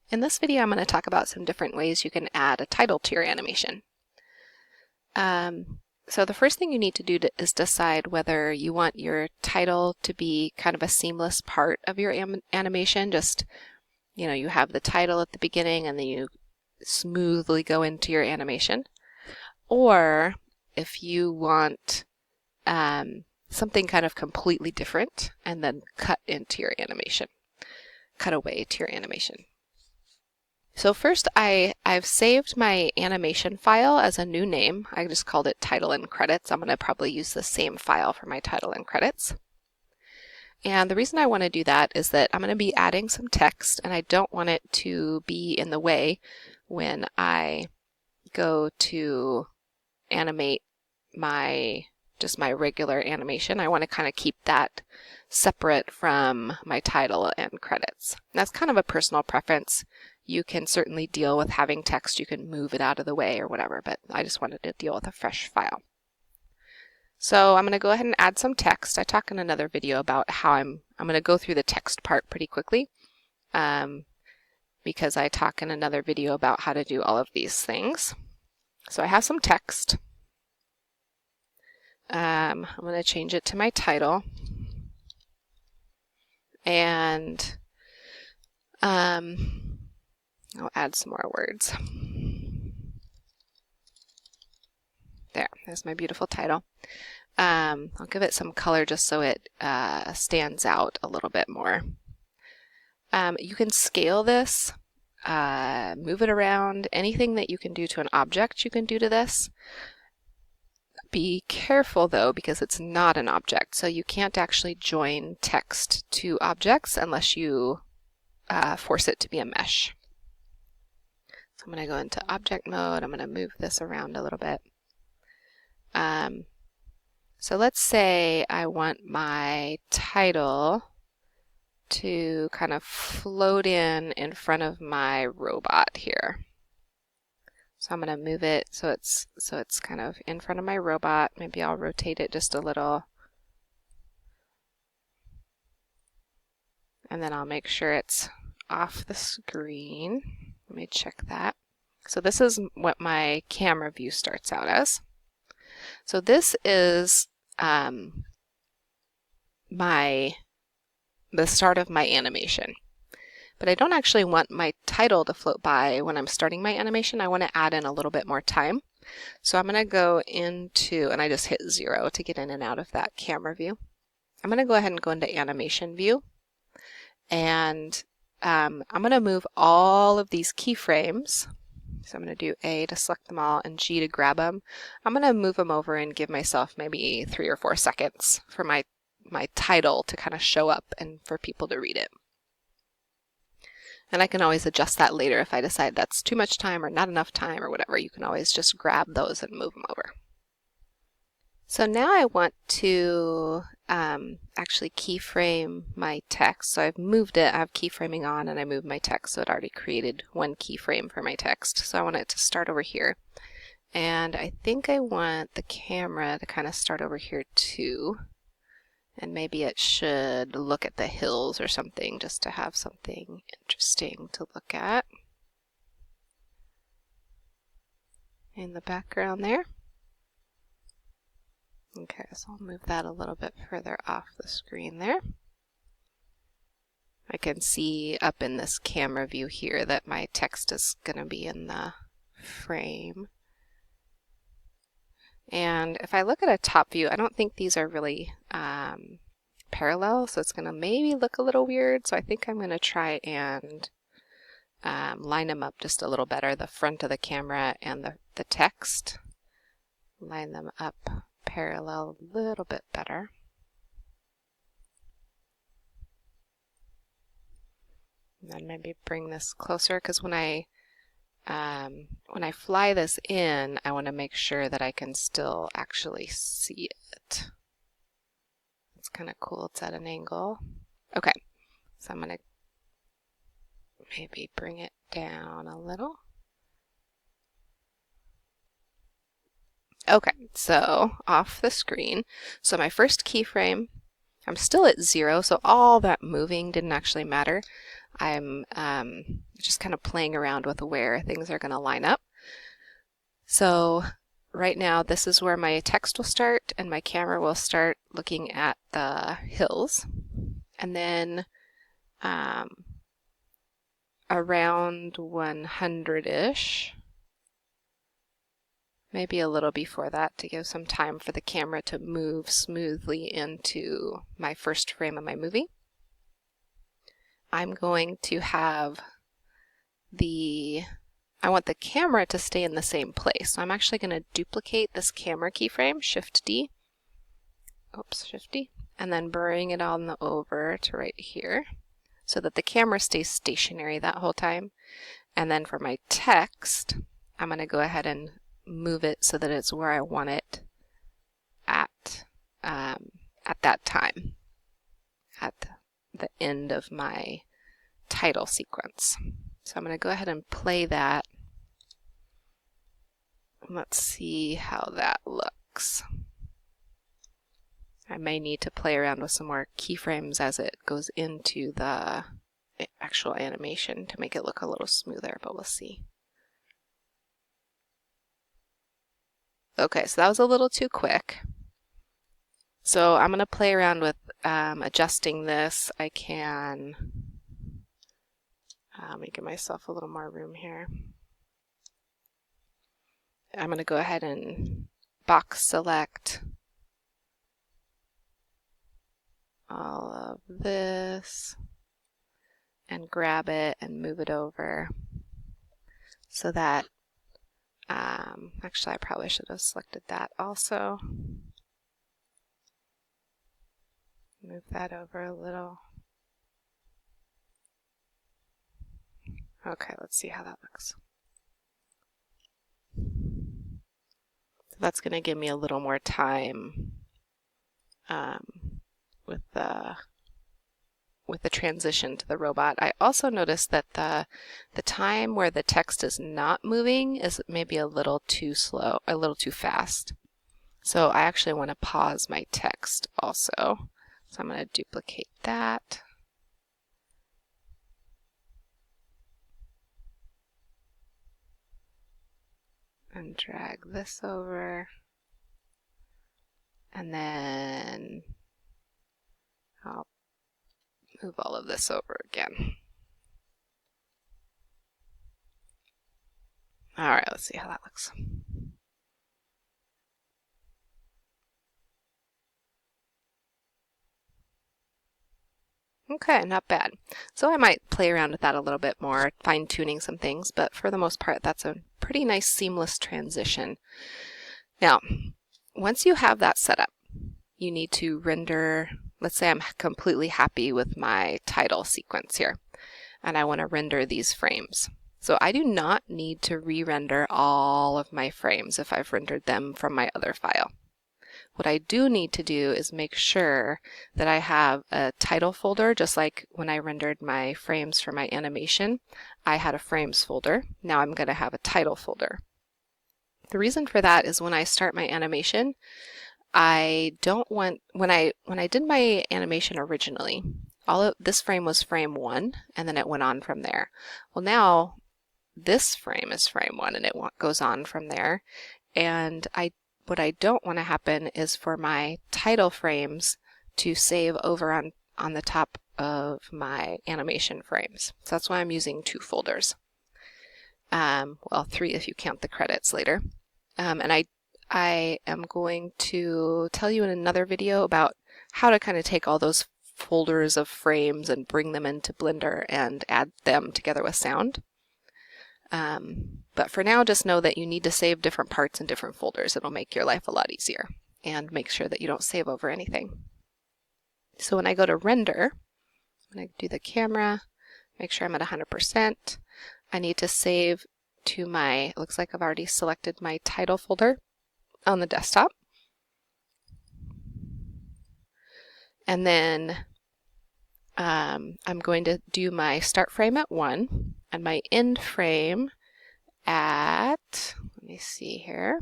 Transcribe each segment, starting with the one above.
In this video, I'm going to talk about some different ways you can add a title to your animation. So the first thing you need to do is decide whether you want your title to be kind of a seamless part of your animation. Just, you have the title at the beginning and then you smoothly go into your animation. Or if you want something kind of completely different and then cut into your animation, cut away to your animation. So first I've saved my animation file as a new name. I just called it title and credits. I'm going to probably use the same file for my title and credits. And the reason I want to do that is that I'm going to be adding some text and I don't want it to be in the way when I go to animate just my regular animation. I want to kind of keep that separate from my title and credits. And that's kind of a personal preference. You can certainly deal with having text. You can move it out of the way or whatever, but I just wanted to deal with a fresh file. So I'm going to go ahead and add some text. I talk in another video about how I'm going to go through the text part pretty quickly because I talk in another video about how to do all of these things. So I have some text. I'm going to change it to my title. And I'll add some more words. There's my beautiful title. I'll give it some color just so it stands out a little bit more. You can scale this, move it around, anything that you can do to an object you can do to this. Be careful though, because it's not an object, so you can't actually join text to objects unless you force it to be a mesh. So I'm going to go into object mode. I'm going to move this around a little bit. So let's say I want my title to kind of float in front of my robot here. So I'm going to move it so it's kind of in front of my robot. Maybe I'll rotate it just a little. And then I'll make sure it's off the screen. Let me check that. So this is what my camera view starts out as. So this is the start of my animation. But I don't actually want my title to float by when I'm starting my animation. I want to add in a little bit more time. So I'm going to go into, and I just hit 0 to get in and out of that camera view. I'm going to go ahead and go into animation view. And I'm going to move all of these keyframes. So I'm going to do A to select them all and G to grab them. I'm going to move them over and give myself maybe 3 or 4 seconds for my title to kind of show up and for people to read it. And I can always adjust that later if I decide that's too much time or not enough time or whatever. You can always just grab those and move them over. So now I want to actually keyframe my text. So I've moved it, I have keyframing on, and I moved my text, so it already created one keyframe for my text. So I want it to start over here. And I think I want the camera to kind of start over here too. And maybe it should look at the hills or something just to have something interesting to look at in the background there. Okay, so I'll move that a little bit further off the screen there. I can see up in this camera view here that my text is going to be in the frame. And if I look at a top view, I don't think these are really parallel, so it's going to maybe look a little weird. So I think I'm going to try and line them up just a little better, the front of the camera and the text. Line them up parallel a little bit better. And then maybe bring this closer, because when I fly this in, I want to make sure that I can still actually see it. It's kind of cool. It's at an angle. Okay, so I'm going to maybe bring it down a little. Okay, so off the screen. So my first keyframe, I'm still at 0, so all that moving didn't actually matter. I'm just kind of playing around with where things are going to line up. So right now, this is where my text will start, and my camera will start looking at the hills. And then around 100-ish, maybe a little before that to give some time for the camera to move smoothly into my first frame of my movie. I'm going to have I want the camera to stay in the same place. So I'm actually going to duplicate this camera keyframe, Shift-D, Shift-D, and then bring it on over to right here so that the camera stays stationary that whole time. And then for my text, I'm going to go ahead and move it so that it's where I want it at that time, at the end of my title sequence. So I'm going to go ahead and play that. Let's see how that looks. I may need to play around with some more keyframes as it goes into the actual animation to make it look a little smoother, but we'll see. Okay, so that was a little too quick. So I'm going to play around with adjusting this. I can, let me give myself a little more room here. I'm going to go ahead and box select all of this and grab it and move it over so that, actually I probably should have selected that also. Move that over a little. Okay, let's see how that looks. So that's going to give me a little more time with the transition to the robot. I also noticed that the time where the text is not moving is maybe a little too slow, a little too fast. So I actually want to pause my text also. So I'm going to duplicate that. And drag this over. And then I'll move all of this over again. All right, let's see how that looks. Okay, not bad. So I might play around with that a little bit more, fine-tuning some things, but for the most part, that's a pretty nice seamless transition. Now, once you have that set up, you need to render, let's say I'm completely happy with my title sequence here, and I want to render these frames. So I do not need to re-render all of my frames if I've rendered them from my other file. What I do need to do is make sure that I have a title folder, just like when I rendered my frames for my animation. I had a frames folder. Now I'm going to have a title folder. The reason for that is when I start my animation, I don't want, when I did my animation originally, all of this frame was frame 1, and then it went on from there. Well, now this frame is frame 1, and it goes on from there. And what I don't want to happen is for my title frames to save over on the top of my animation frames. So that's why I'm using 2 folders. Well, 3 if you count the credits later. And I am going to tell you in another video about how to kind of take all those folders of frames and bring them into Blender and add them together with sound. But for now, just know that you need to save different parts in different folders. It'll make your life a lot easier, and make sure that you don't save over anything. So when I go to render, when I do the camera, make sure I'm at 100%. I need to save to my, it looks like I've already selected my title folder on the desktop. And then I'm going to do my start frame at 1 and my end frame at, let me see here,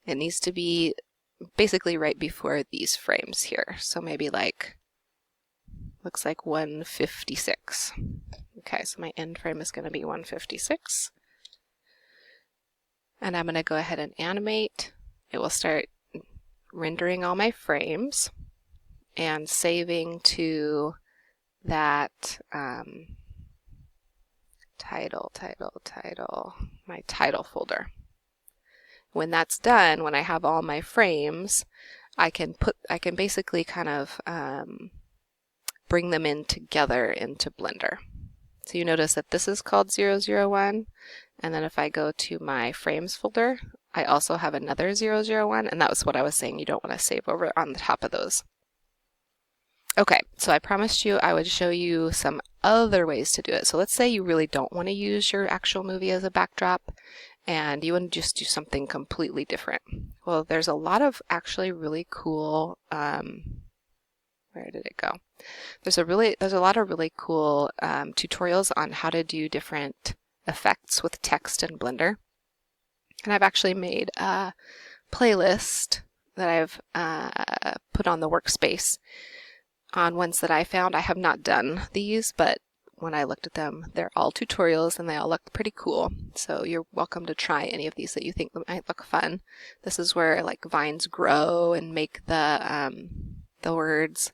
it needs to be basically right before these frames here. So maybe like looks like 156. Okay, so my end frame is going to be 156. And I'm going to go ahead and animate. It will start rendering all my frames and saving to that my title folder. When that's done, when I have all my frames, I can basically kind of bring them in together into Blender. So you notice that this is called 001, and then if I go to my frames folder, I also have another 001, and that was what I was saying, you don't want to save over on the top of those. Okay, so I promised you I would show you some other ways to do it. So let's say you really don't want to use your actual movie as a backdrop, and you want to just do something completely different. Well, there's a lot of actually really cool, where did it go? There's a lot of really cool tutorials on how to do different effects with text in Blender. And I've actually made a playlist that I've put on the workspace on ones that I found. I have not done these, but when I looked at them, they're all tutorials and they all look pretty cool. So you're welcome to try any of these that you think might look fun. This is where like vines grow and make the words.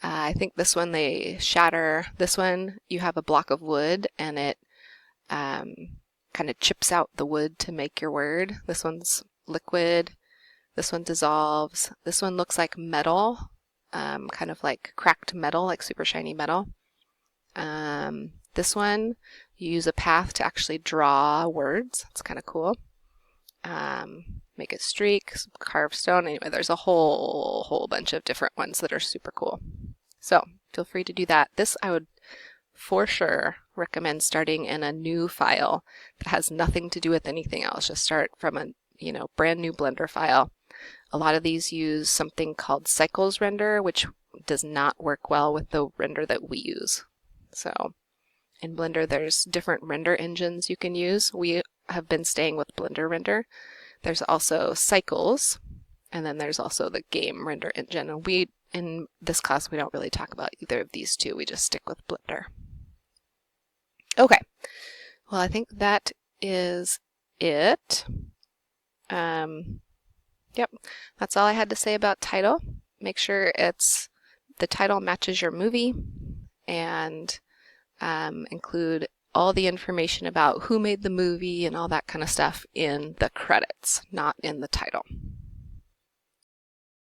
I think this one they shatter. This one you have a block of wood and it kind of chips out the wood to make your word. This one's liquid. This one dissolves. This one looks like metal, kind of like cracked metal, like super shiny metal. This one, you use a path to actually draw words. It's kind of cool. Make a streak, carve stone. Anyway, there's a whole bunch of different ones that are super cool. So feel free to do that. This I would for sure recommend starting in a new file that has nothing to do with anything else. Just start from a brand new Blender file. A lot of these use something called Cycles Render, which does not work well with the render that we use. So in Blender, there's different render engines you can use. We have been staying with Blender Render. There's also Cycles, and then there's also the game render engine. And in this class, we don't really talk about either of these two. We just stick with Blender. Okay, well, I think that is it. Yep, that's all I had to say about title. Make sure the title matches your movie, and include all the information about who made the movie and all that kind of stuff in the credits, not in the title.